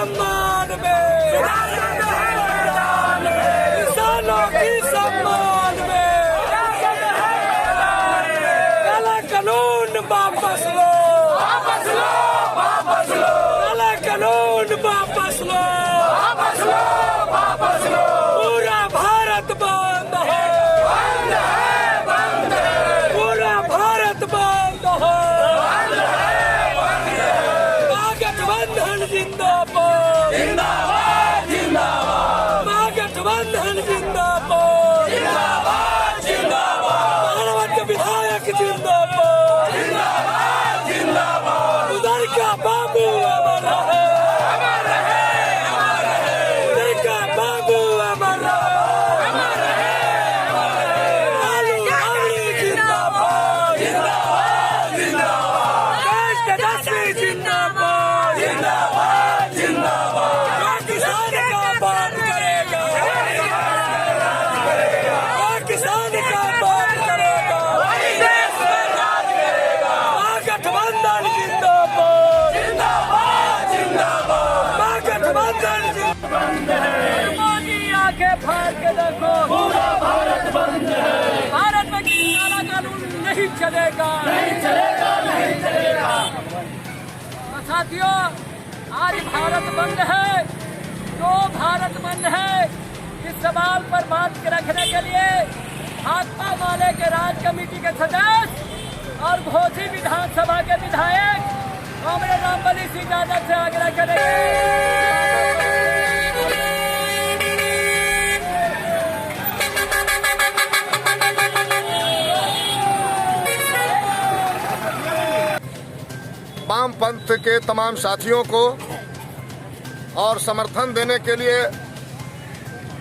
सम्मान में, किसानों की सम्मान में, काला कानून वापस लो, काला कानून वापस लो, पूरा भारत बंद है, पूरा भारत बंद है, महागठबंधन जिंदाबाद, महागठबंधन जिंदाबाद, मानवत विधायक जिंदाबाद, उधर का बाबू अमर है, उधर का बाबू अमर है, लालू राबड़ी जिंदाबाद, देश तेजस्वी जिंदाबाद, किसान का बात करेगा, किसान का बात करेगा, महागठबंधन जिंदाबाद, महागठबंधन जिंदाबाद। मोदी आके फाड़ के देखो, पूरा भारत बंद है, भारत में काला कानून नहीं चलेगा, नहीं चलेगा। साथियों, आज भारत बंद है, तो भारत बंद है, इस सवाल पर बात रखने के लिए भाकपा माले के राज्य कमेटी के सदस्य और घोसी विधानसभा के विधायक कॉमरेड रामबली सिंह यादव से आग्रह करेंगे। वामपंथ के तमाम साथियों को और समर्थन देने के लिए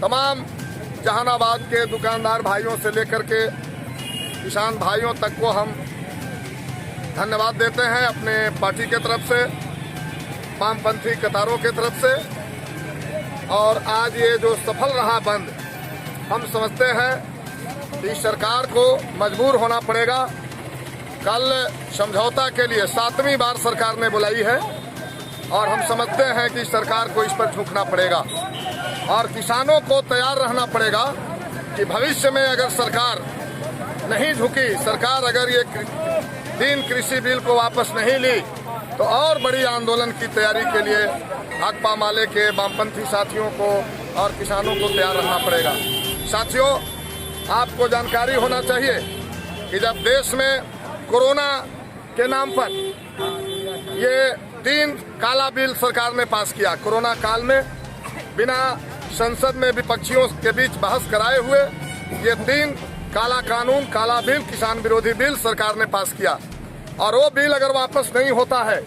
तमाम जहानाबाद के दुकानदार भाइयों से लेकर के किसान भाइयों तक को हम धन्यवाद देते हैं अपने पार्टी के तरफ से, वामपंथी कतारों के तरफ से। और आज ये जो सफल रहा बंद, हम समझते हैं कि सरकार को मजबूर होना पड़ेगा। कल समझौता के लिए 7वीं बार सरकार ने बुलाई है और हम समझते हैं कि सरकार को इस पर झुकना पड़ेगा और किसानों को तैयार रहना पड़ेगा कि भविष्य में अगर सरकार नहीं झुकी, सरकार अगर ये 3 कृषि बिल को वापस नहीं ली, तो और बड़ी आंदोलन की तैयारी के लिए भाकपा माले के वामपंथी साथियों को और किसानों को तैयार रहना पड़ेगा। साथियों, आपको जानकारी होना चाहिए कि जब देश में कोरोना के नाम पर ये 3 काला बिल सरकार ने पास किया, कोरोना काल में बिना संसद में विपक्षियों के बीच बहस कराए हुए ये 3 काला कानून, काला बिल, किसान विरोधी बिल सरकार ने पास किया। और वो बिल अगर वापस नहीं होता है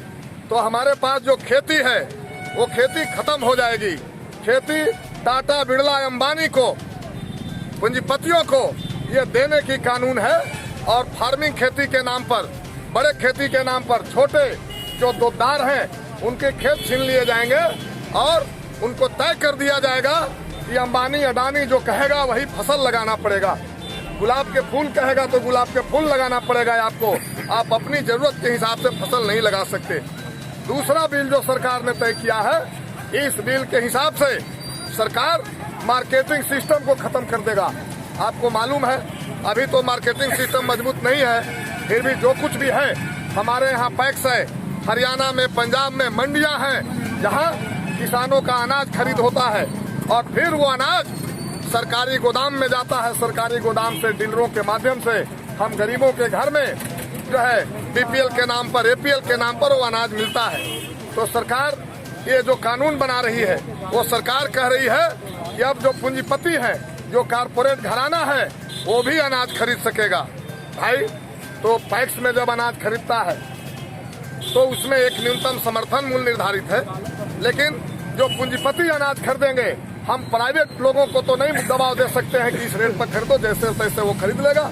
तो हमारे पास जो खेती है वो खेती खत्म हो जाएगी। खेती टाटा, बिरला, अंबानी को, पूंजीपतियों को ये देने की कानून है और फार्मिंग खेती के नाम पर, बड़े खेती के नाम पर छोटे जो दूधदार हैं उनके खेत छीन लिए जाएंगे और उनको तय कर दिया जाएगा कि अंबानी, अडानी जो कहेगा वही फसल लगाना पड़ेगा। गुलाब के फूल कहेगा तो गुलाब के फूल लगाना पड़ेगा आपको, आप अपनी जरूरत के हिसाब से फसल नहीं लगा सकते। दूसरा बिल जो सरकार ने तय किया है, इस बिल के हिसाब से सरकार मार्केटिंग सिस्टम को खत्म कर देगा। आपको मालूम है अभी तो मार्केटिंग सिस्टम मजबूत नहीं है, फिर भी जो कुछ भी है हमारे यहाँ पैक्स है, हरियाणा में, पंजाब में मंडियां हैं जहाँ किसानों का अनाज खरीद होता है और फिर वो अनाज सरकारी गोदाम में जाता है। सरकारी गोदाम से डीलरों के माध्यम से हम गरीबों के घर में जो है बीपीएल के नाम पर, एपीएल के नाम पर वो अनाज मिलता है। तो सरकार ये जो कानून बना रही है वो सरकार कह रही है कि अब जो पूंजीपति है, जो कारपोरेट घराना है, वो भी अनाज खरीद सकेगा। भाई, तो पैक्स में जब अनाज खरीदता है तो उसमें एक न्यूनतम समर्थन मूल्य निर्धारित है, लेकिन जो पूंजीपति अनाज खरीदेंगे, हम प्राइवेट लोगों को तो नहीं दबाव दे सकते हैं कि इस रेट पर खरीदो, जैसे तैसे वो खरीद लेगा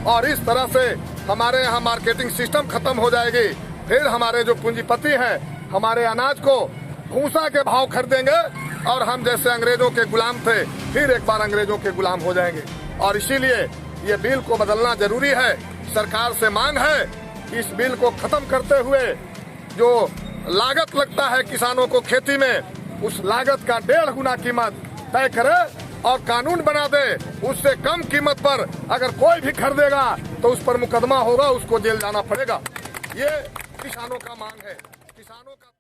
और इस तरह से हमारे यहाँ मार्केटिंग सिस्टम खत्म हो जाएगी। फिर हमारे जो पूंजीपति हैं हमारे अनाज को भूसा के भाव खरीदेंगे और हम जैसे अंग्रेजों के गुलाम थे फिर एक बार अंग्रेजों के गुलाम हो जाएंगे। और इसीलिए ये बिल को बदलना जरूरी है। सरकार से मांग है कि इस बिल को खत्म करते हुए जो लागत लगता है किसानों को खेती में, उस लागत का 1.5 गुना कीमत तय करे और कानून बना दे। उससे कम कीमत पर अगर कोई भी खरीदेगा तो उस पर मुकदमा होगा, उसको जेल जाना पड़ेगा। ये किसानों का मांग है। किसानों का